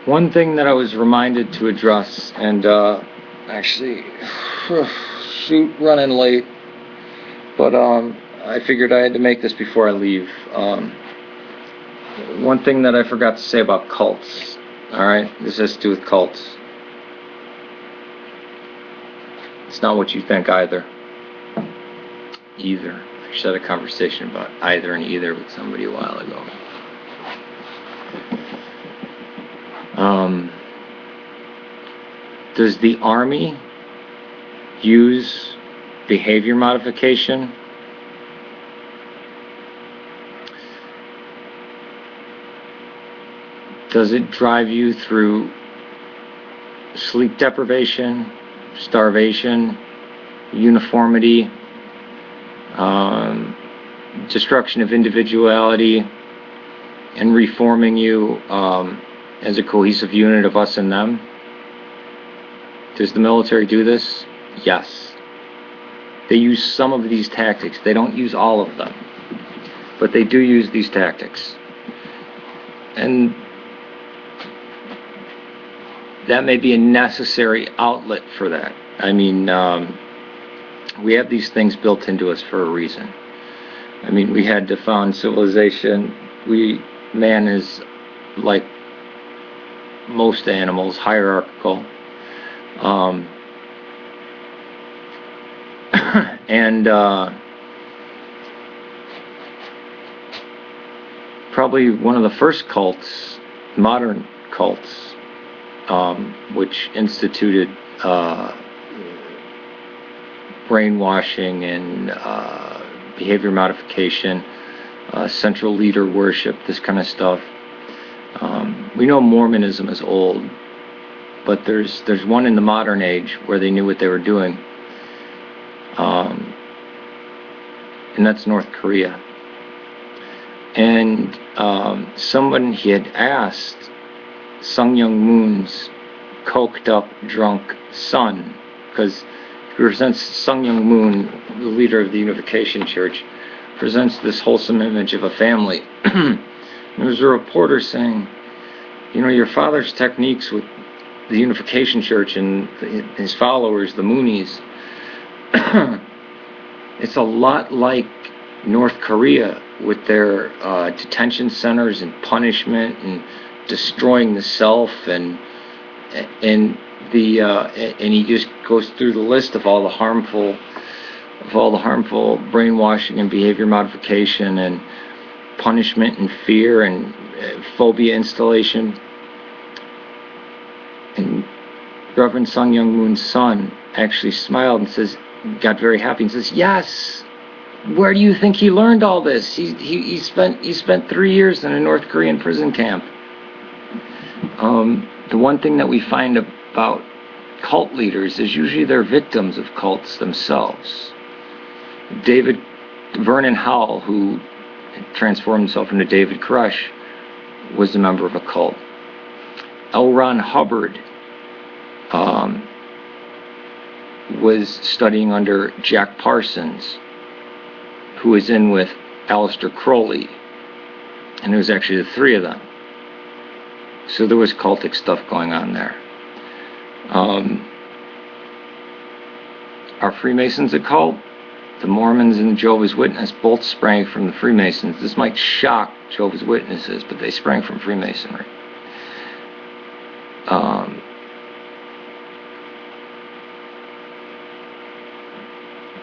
One thing that I was reminded to address, and actually, shoot, running late, but I figured I had to make this before I leave. One thing that I forgot to say about cults, alright, this has to do with cults. It's not what you think either. Either. I just had a conversation about either and either with somebody a while ago. Does the Army use behavior modification? Does it drive you through sleep deprivation, starvation, uniformity, destruction of individuality, and reforming you as a cohesive unit of us and them? Does the military do this? Yes. They use some of these tactics. They don't use all of them, but they do use these tactics. And that may be a necessary outlet for that. I mean, we have these things built into us for a reason. I mean, we had to found civilization. Man is, like most animals, hierarchical. And probably one of the first cults, modern cults, which instituted brainwashing and behavior modification, central leader worship, this kind of stuff. We know Mormonism is old, but there's one in the modern age where they knew what they were doing, and that's North Korea. And someone, he had asked Sung Myung Moon's coked up, drunk son, because he presents Sung Myung Moon, the leader of the Unification Church, presents this wholesome image of a family. There was a reporter saying, you know, your father's techniques with the Unification Church and his followers, the Moonies, it's a lot like North Korea with their detention centers and punishment and destroying the self, and he just goes through the list of all the harmful brainwashing and behavior modification and punishment and fear and phobia installation. And Reverend Sung Myung Moon's son actually smiled and says, got very happy and says, yes, where do you think he learned all this? He spent 3 years in a North Korean prison camp. The one thing that we find about cult leaders is usually they're victims of cults themselves. Vernon Howell, who transformed himself into David Koresh, was a member of a cult. L. Ron Hubbard was studying under Jack Parsons, who was in with Aleister Crowley, and it was actually the three of them. So there was cultic stuff going on there. Are Freemasons a cult? The Mormons and the Jehovah's Witnesses both sprang from the Freemasons. This might shock Jehovah's Witnesses, but they sprang from Freemasonry.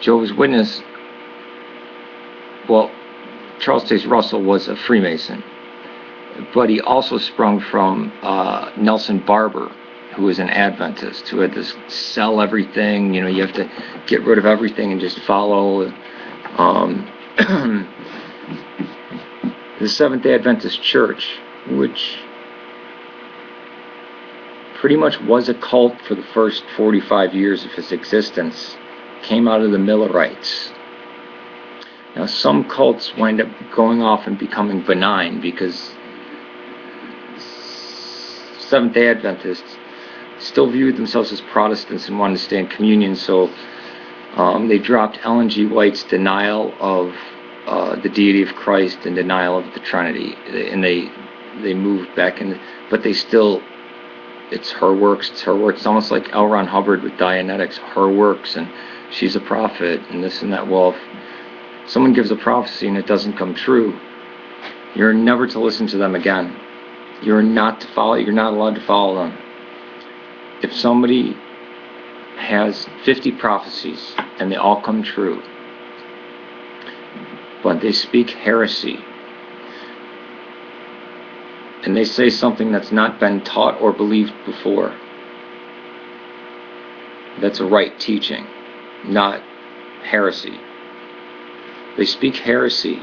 Jehovah's Witness, well, Charles Taze Russell was a Freemason, but he also sprung from Nelson Barber, who was an Adventist, who had this sell everything, you know, you have to get rid of everything and just follow. The Seventh-day Adventist Church, which pretty much was a cult for the first 45 years of its existence, came out of the Millerites. Now, some cults wind up going off and becoming benign because Seventh-day Adventists still viewed themselves as Protestants and wanted to stay in communion, so they dropped Ellen G. White's denial of the deity of Christ and denial of the Trinity, and they moved back in, but they still it's her works, it's her works. It's almost like L. Ron Hubbard with Dianetics, her works, and she's a prophet, and this and that. Well, if someone gives a prophecy and it doesn't come true, you're never to listen to them again. You're not allowed to follow them. If somebody has 50 prophecies and they all come true, but they speak heresy, and they say something that's not been taught or believed before, that's a right teaching, not heresy. They speak heresy,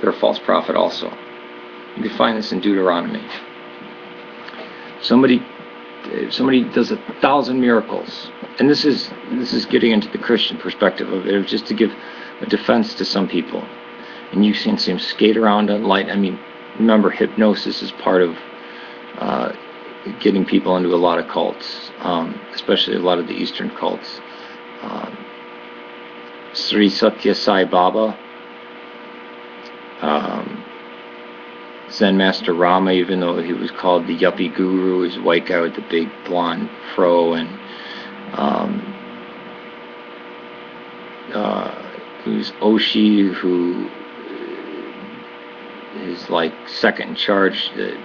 they're a false prophet also. You can find this in Deuteronomy. Somebody does 1,000 miracles, and this is getting into the Christian perspective of it, just to give a defense to some people. And you can see them skate around on light. I mean, remember, hypnosis is part of getting people into a lot of cults, especially a lot of the Eastern cults. Sri Satya Sai Baba, Zen Master Rama, even though he was called the yuppie guru, he's a white guy with the big blonde fro, and who's Oshi, who is like second in charge. The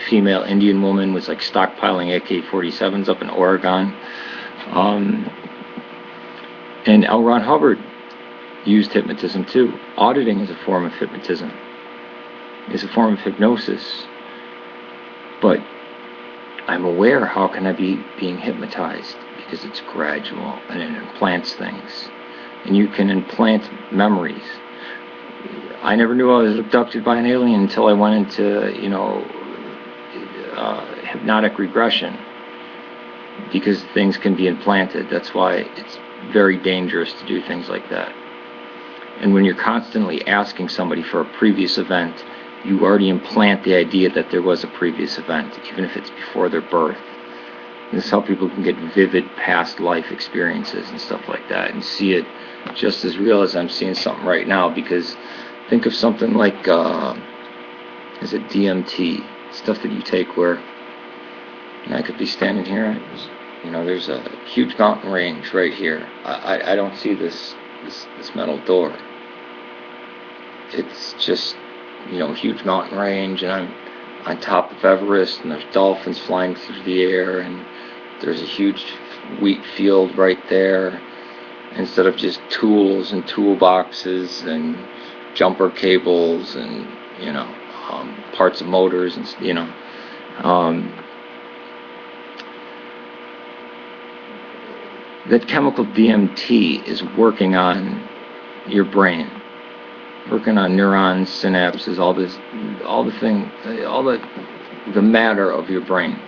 female Indian woman was like stockpiling AK-47s up in Oregon. And L. Ron Hubbard used hypnotism too. Auditing is a form of hypnotism. It's a form of hypnosis. But I'm aware, how can I be being hypnotized? Because it's gradual and it implants things. And you can implant memories. I never knew I was abducted by an alien until I went into, hypnotic regression. Because things can be implanted. That's why it's very dangerous to do things like that. And when you're constantly asking somebody for a previous event, you already implant the idea that there was a previous event, even if it's before their birth. And this is how people can get vivid past life experiences and stuff like that, and see it just as real as I'm seeing something right now. Because think of something like, is it DMT? Stuff that you take where, and I could be standing here, there's a huge mountain range right here. I don't see this metal door. It's just, huge mountain range, and I'm on top of Everest, and there's dolphins flying through the air, and there's a huge wheat field right there, instead of just tools and toolboxes and jumper cables and, parts of motors and, that chemical DMT is working on your brain, working on neurons, synapses, all the matter of your brain.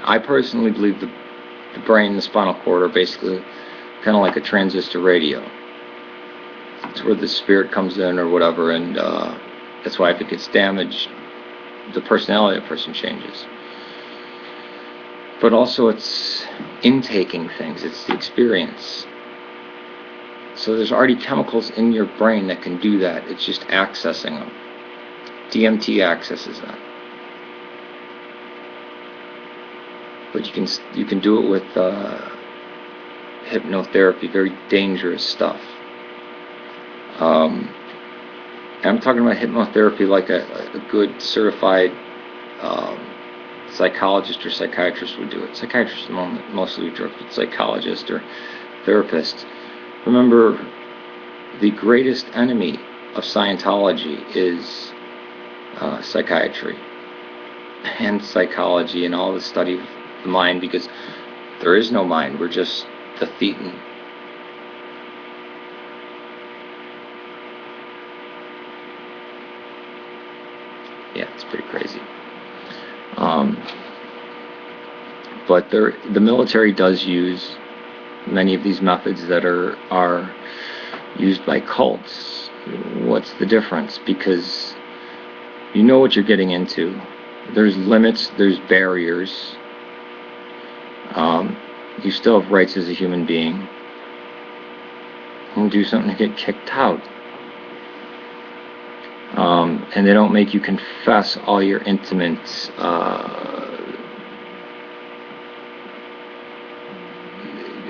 I personally believe the brain and the spinal cord are basically kind of like a transistor radio. It's where the spirit comes in or whatever, and that's why if it gets damaged, the personality of a person changes. But also it's intaking things, it's the experience. So there's already chemicals in your brain that can do that, it's just accessing them. DMT accesses them. But you can do it with hypnotherapy, very dangerous stuff. I'm talking about hypnotherapy like a good certified psychologist or psychiatrist would do it. Psychiatrists mostly do it, but psychologist or therapist. Remember, the greatest enemy of Scientology is psychiatry and psychology and all the study of the mind, because there is no mind. We're just the thetan. Yeah, it's pretty crazy. But the military does use many of these methods that are used by cults. What's the difference? Because you know what you're getting into. There's limits, there's barriers. You still have rights as a human being. You can do something to get kicked out. and they don't make you confess all your intimate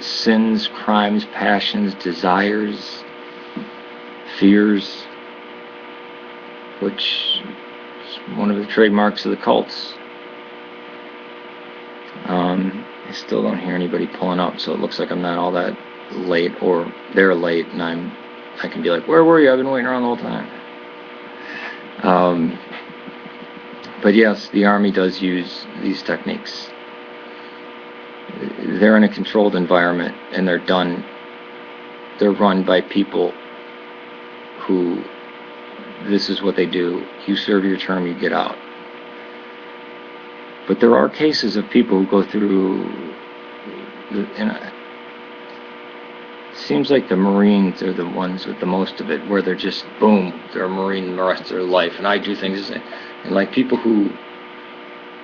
sins, crimes, passions, desires, fears, which is one of the trademarks of the cults. I still don't hear anybody pulling up, so it looks like I'm not all that late, or they're late, and I can be like, where were you? I've been waiting around the whole time. But yes, the Army does use these techniques. They're in a controlled environment, and they're run by people who, this is what they do. You serve your term, you get out. But there are cases of people who go through, and it seems like the Marines are the ones with the most of it, where they're just, boom, they're a Marine the rest of their life. And I do things, and like people who,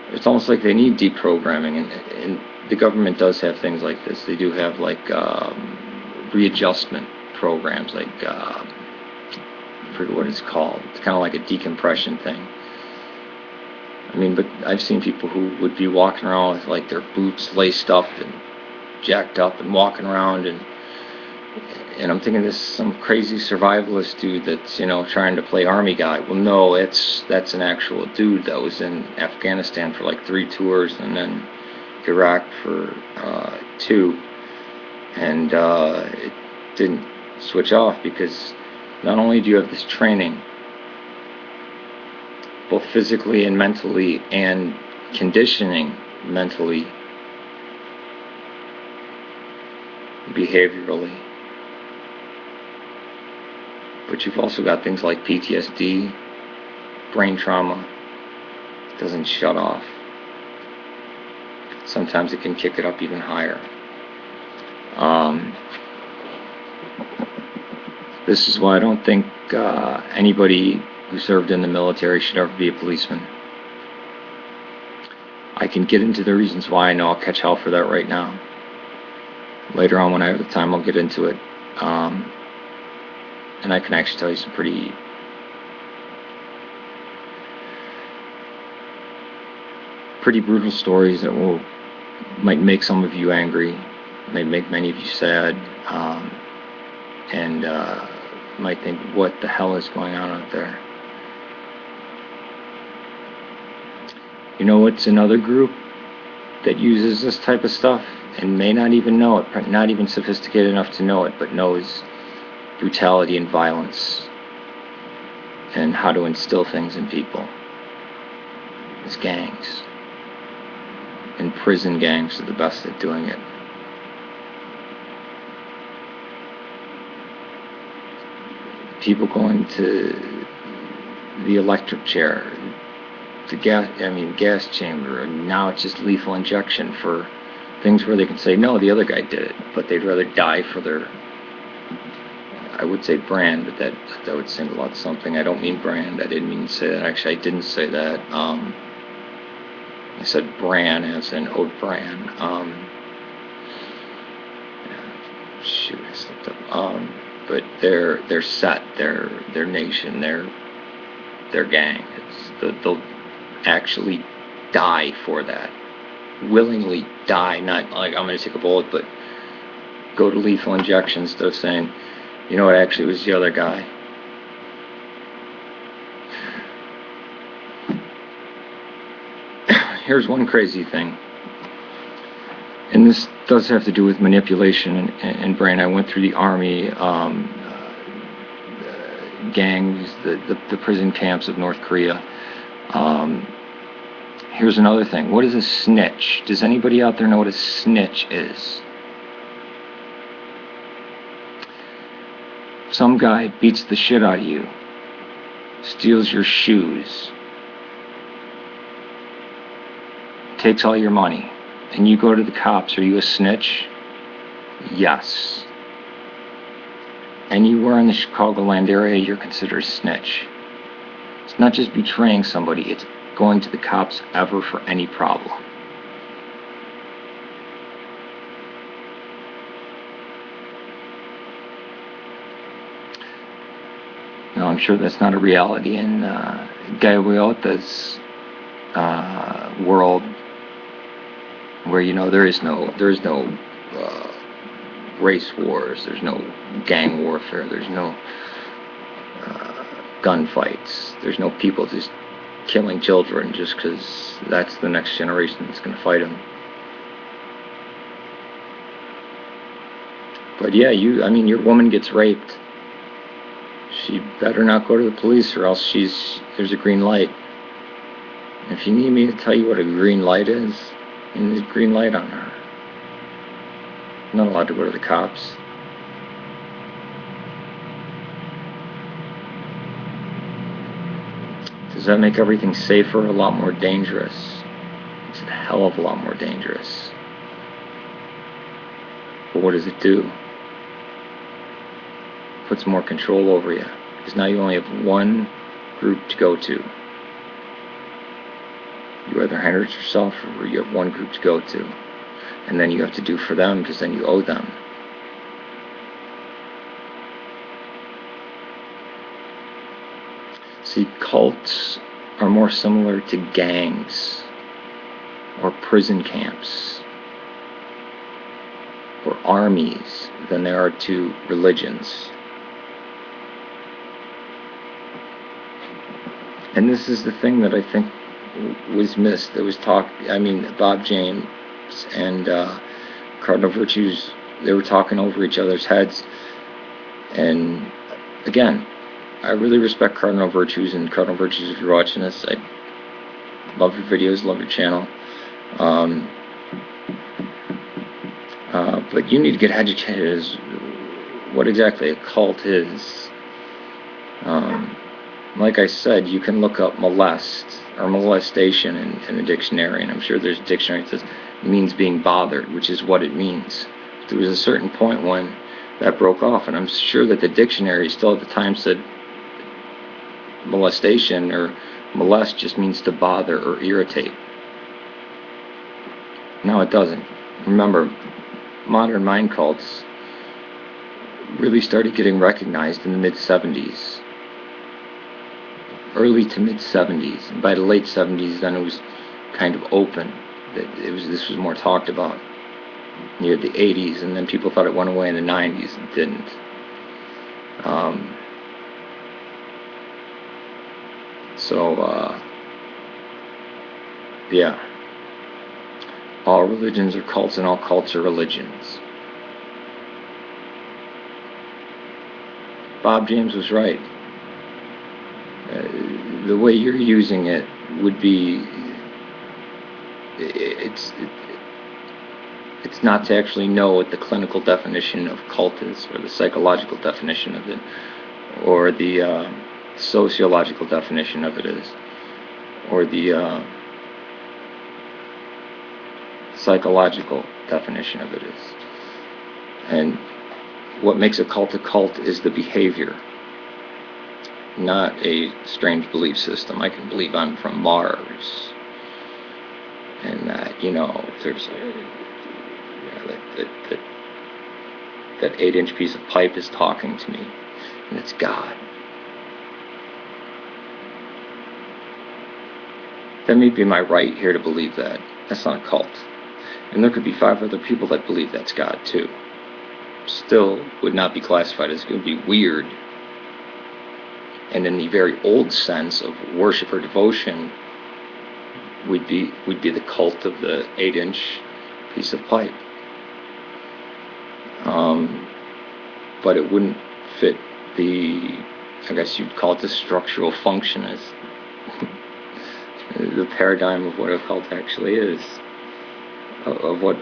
it's almost like they need deprogramming, and the government does have things like this. They do have like readjustment programs, like I forget what it's called. It's kind of like a decompression thing. I mean, but I've seen people who would be walking around with like their boots laced up and jacked up and walking around, and I'm thinking this is some crazy survivalist dude that's, trying to play army guy. Well, no, that's an actual dude that was in Afghanistan for like 3 tours, and then Iraq for 2, and it didn't switch off, because not only do you have this training, both physically and mentally, and conditioning mentally, behaviorally, but you've also got things like PTSD, brain trauma. It doesn't shut off. Sometimes it can kick it up even higher. This is why I don't think anybody who served in the military should ever be a policeman. I can get into the reasons why. I know I'll catch hell for that right now. Later on, when I have the time, I'll get into it. And I can actually tell you some pretty brutal stories that might make some of you angry, might make many of you sad, and might think, what the hell is going on out there? You know, it's another group that uses this type of stuff and may not even know it, not even sophisticated enough to know it, but knows brutality and violence and how to instill things in people. It's gangs. And prison gangs are the best at doing it. People going to the electric chair, the gas chamber, and now it's just lethal injection for things where they can say, no, the other guy did it, but they'd rather die for their, I would say brand, but that would single out something. I don't mean brand. I didn't mean to say that. Actually, I didn't say that. I said brand as in oat bran. Shoot, I slipped up. But they're set, their nation, their gang. They'll actually die for that. Willingly die, not like I'm going to take a bullet, but go to lethal injection instead of saying, you know what, actually it was the other guy. Here's one crazy thing, and this does have to do with manipulation and brain. I went through the army, gangs, the prison camps of North Korea. Here's another thing. What is a snitch? Does anybody out there know what a snitch is? Some guy beats the shit out of you, steals your shoes, takes all your money, and you go to the cops. Are you a snitch? Yes. Anywhere in the Chicagoland area, you're considered a snitch. It's not just betraying somebody, it's going to the cops ever for any problem. I'm sure that's not a reality in Gaiviota's world, where there is no race wars, there's no gang warfare, there's no gunfights, there's no people just killing children just because that's the next generation that's going to fight them. But yeah, your woman gets raped. She better not go to the police, or else there's a green light. If you need me to tell you what a green light is, there's a green light on her. I'm not allowed to go to the cops. Does that make everything safer, a lot more dangerous? It's a hell of a lot more dangerous. But what does it do? Puts more control over you, because now you only have one group to go to. You either hurt yourself, or you have one group to go to, and then you have to do for them, because then you owe them. See, cults are more similar to gangs or prison camps or armies than they are to religions. And this is the thing that I think was missed. There was talk, Bob James and Cardinal Virtues, they were talking over each other's heads. And again, I really respect Cardinal Virtues, and Cardinal Virtues, if you're watching this, I love your videos, love your channel. But you need to get educated as what exactly a cult is. Like I said, you can look up molest or molestation in a dictionary, and I'm sure there's a dictionary that says it means being bothered, which is what it means. There was a certain point when that broke off, and I'm sure that the dictionary still at the time said molestation or molest just means to bother or irritate. No, it doesn't. Remember, modern mind cults really started getting recognized in the mid-70s. Early to mid-70s. And by the late 70s, then it was kind of open. This was more talked about. You had the 80s, and then people thought it went away in the 90s. It didn't. Yeah. All religions are cults, and all cults are religions. Bob James was right. The way you're using it would be, it's not to actually know what the clinical definition of cult is, or the psychological definition of it, or the sociological definition of it is, or the psychological definition of it is. And what makes a cult is the behavior, not a strange belief system. I can believe I'm from Mars, and that, there's that 8-inch piece of pipe is talking to me, and it's God. That may be my right here to believe that. That's not a cult. And there could be 5 other people that believe that's God too. Still would not be classified as, it would be weird. And in the very old sense of worship or devotion, would be the cult of the 8-inch piece of pipe. But it wouldn't fit the, I guess you'd call it, the structural function, as the paradigm of what a cult actually is, of what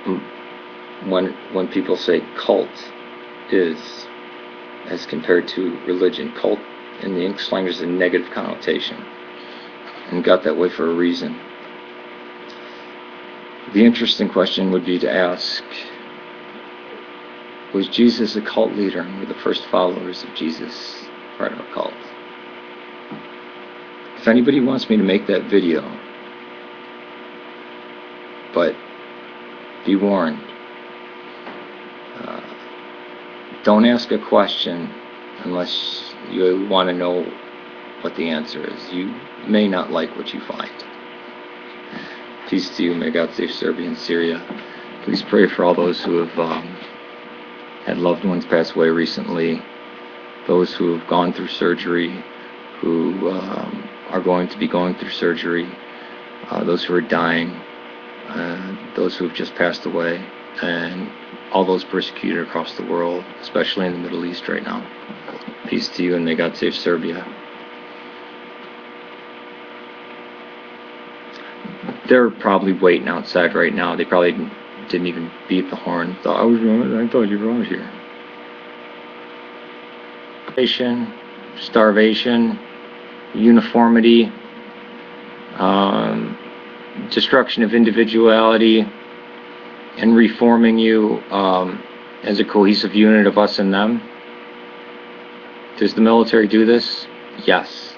when people say cult is as compared to religion. Cult in the English language is a negative connotation, and got that way for a reason. The interesting question would be to ask, was Jesus a cult leader, and were the first followers of Jesus part of a cult? If anybody wants me to make that video, but be warned, don't ask a question unless you want to know what the answer is. You may not like what you find. Peace to you. May God save Serbia and Syria. Please pray for all those who have had loved ones pass away recently, those who have gone through surgery, who are going to be going through surgery, those who are dying, those who have just passed away, and all those persecuted across the world, especially in the Middle East right now. Peace to you, and may God save Serbia. They're probably waiting outside right now. They probably didn't even beep the horn. I thought you were out here. Starvation, uniformity, destruction of individuality, and reforming you as a cohesive unit of us and them. Does the military do this? Yes.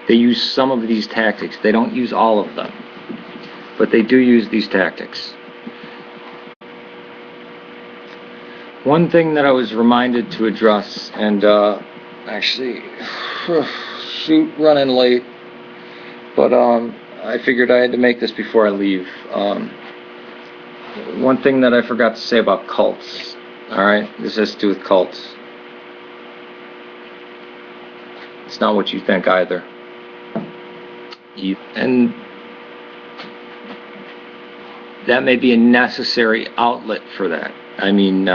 They use some of these tactics. They don't use all of them, but they do use these tactics. One thing that I was reminded to address, and actually, shoot, running late, but I figured I had to make this before I leave. One thing that I forgot to say about cults, alright, this has to do with cults. It's not what you think either. And that may be a necessary outlet for that. I mean,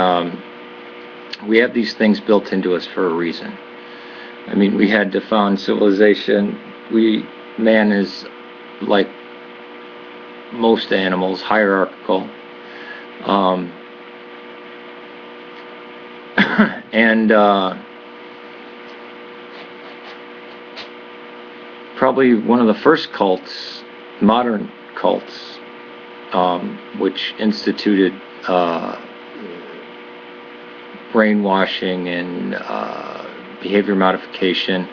we have these things built into us for a reason. I mean, we had to found civilization. Man is, like most animals, hierarchical. And probably one of the first cults, modern cults, which instituted brainwashing and behavior modification,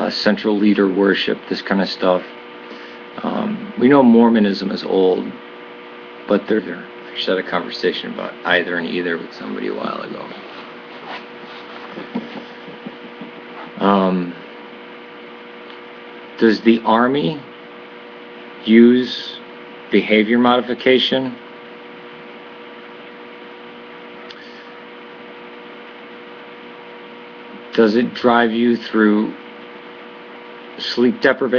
central leader worship, this kind of stuff. We know Mormonism is old, but I just had a conversation about either and either with somebody a while ago. Does the Army use behavior modification? Does it drive you through sleep deprivation?